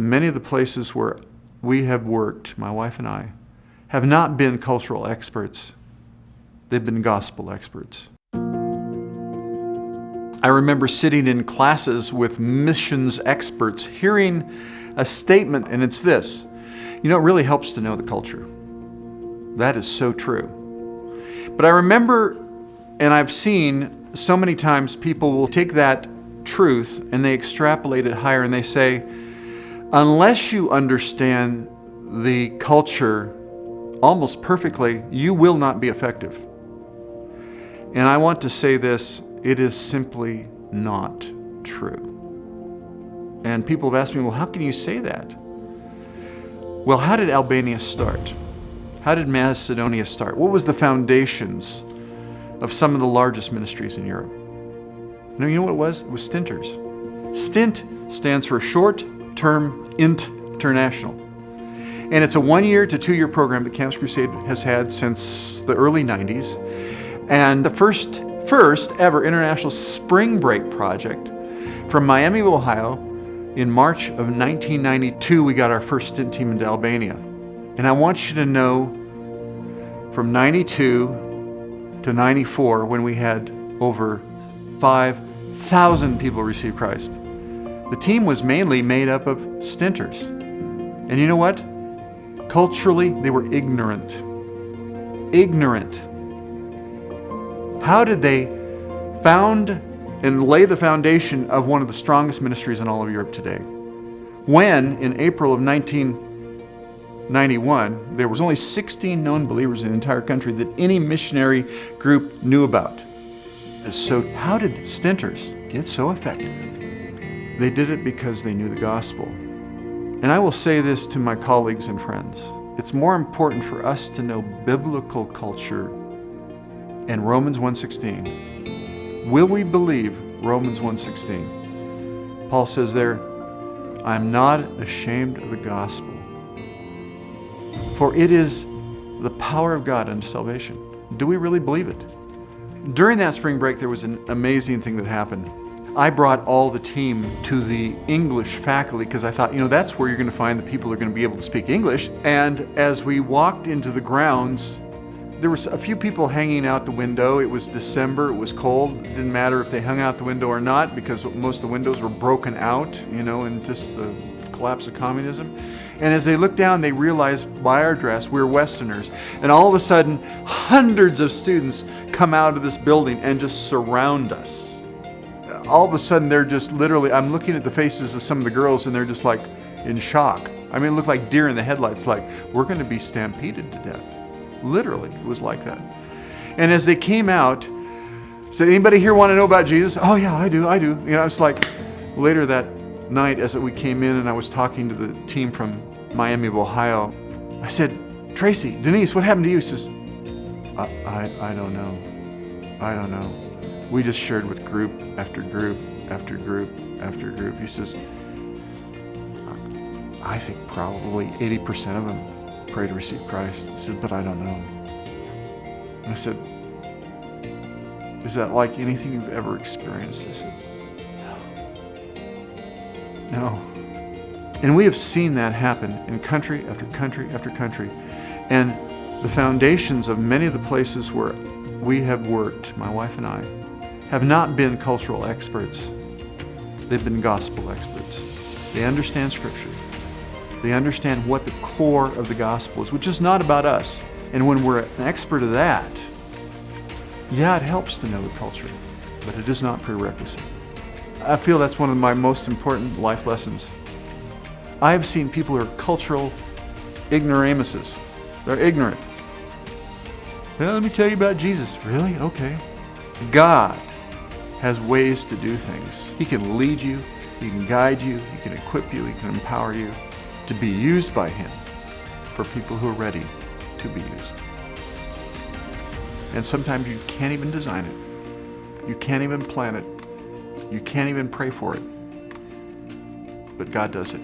Many of the places where we have worked, my wife and I, have not been cultural experts. They've been gospel experts. I remember sitting in classes with missions experts, hearing a statement, and it's this: it really helps to know the culture. That is so true. But I remember, and I've seen so many times, people will take that truth and they extrapolate it higher and they say, unless you understand the culture almost perfectly, you will not be effective. And I want to say this: it is simply not true. And people have asked me, well, how can you say that? Well, how did Albania start? How did Macedonia start? What was the foundations of some of the largest ministries in Europe? You know what it was? It was stinters. Stint stands for Short-Term International. And it's a 1-year to 2-year program that Campus Crusade has had since the early 90s. And the first ever international spring break project from Miami, Ohio. In March of 1992, we got our first stint team into Albania. And I want you to know, from 92 to 94, when we had over 5,000 people receive Christ, the team was mainly made up of stinters. And you know what? Culturally, they were ignorant. Ignorant. How did they found and lay the foundation of one of the strongest ministries in all of Europe today? When, in April of 1991, there was only 16 known believers in the entire country that any missionary group knew about. So how did stinters get so effective? They did it because they knew the gospel. And I will say this to my colleagues and friends: it's more important for us to know biblical culture and Romans 1:16. Will we believe Romans 1:16? Paul says there, I'm not ashamed of the gospel, for it is the power of God unto salvation. Do we really believe it? During that spring break, there was an amazing thing that happened. I brought all the team to the English faculty because I thought, that's where you're going to find the people who are going to be able to speak English. And as we walked into the grounds, there was a few people hanging out the window. It was December, it was cold. It didn't matter if they hung out the window or not because most of the windows were broken out, in just the collapse of communism. And as they looked down, they realized by our dress, we're Westerners. And all of a sudden, hundreds of students come out of this building and just surround us. All of a sudden, they're just literally, I'm looking at the faces of some of the girls and they're just like in shock. I mean, it looked like deer in the headlights, like we're going to be stampeded to death. Literally, it was like that. And as they came out, said, anybody here want to know about Jesus? Oh yeah, I do. It's like later that night as we came in and I was talking to the team from Miami, Ohio, I said, Tracy, Denise, what happened to you? She says, I don't know. We just shared with group after group after group after group. He says, I think probably 80% of them pray to receive Christ. He said, but I don't know. And I said, is that like anything you've ever experienced? I said, no. And we have seen that happen in country after country after country. And the foundations of many of the places where we have worked, my wife and I, have not been cultural experts. They've been gospel experts. They understand Scripture. They understand what the core of the gospel is, which is not about us. And when we're an expert of that, yeah, it helps to know the culture, but it is not prerequisite. I feel that's one of my most important life lessons. I have seen people who are cultural ignoramuses. They're ignorant. Well, let me tell you about Jesus. Really? Okay. God has ways to do things. He can lead you, He can guide you, He can equip you, He can empower you to be used by Him for people who are ready to be used. And sometimes you can't even design it. You can't even plan it. You can't even pray for it. But God does it.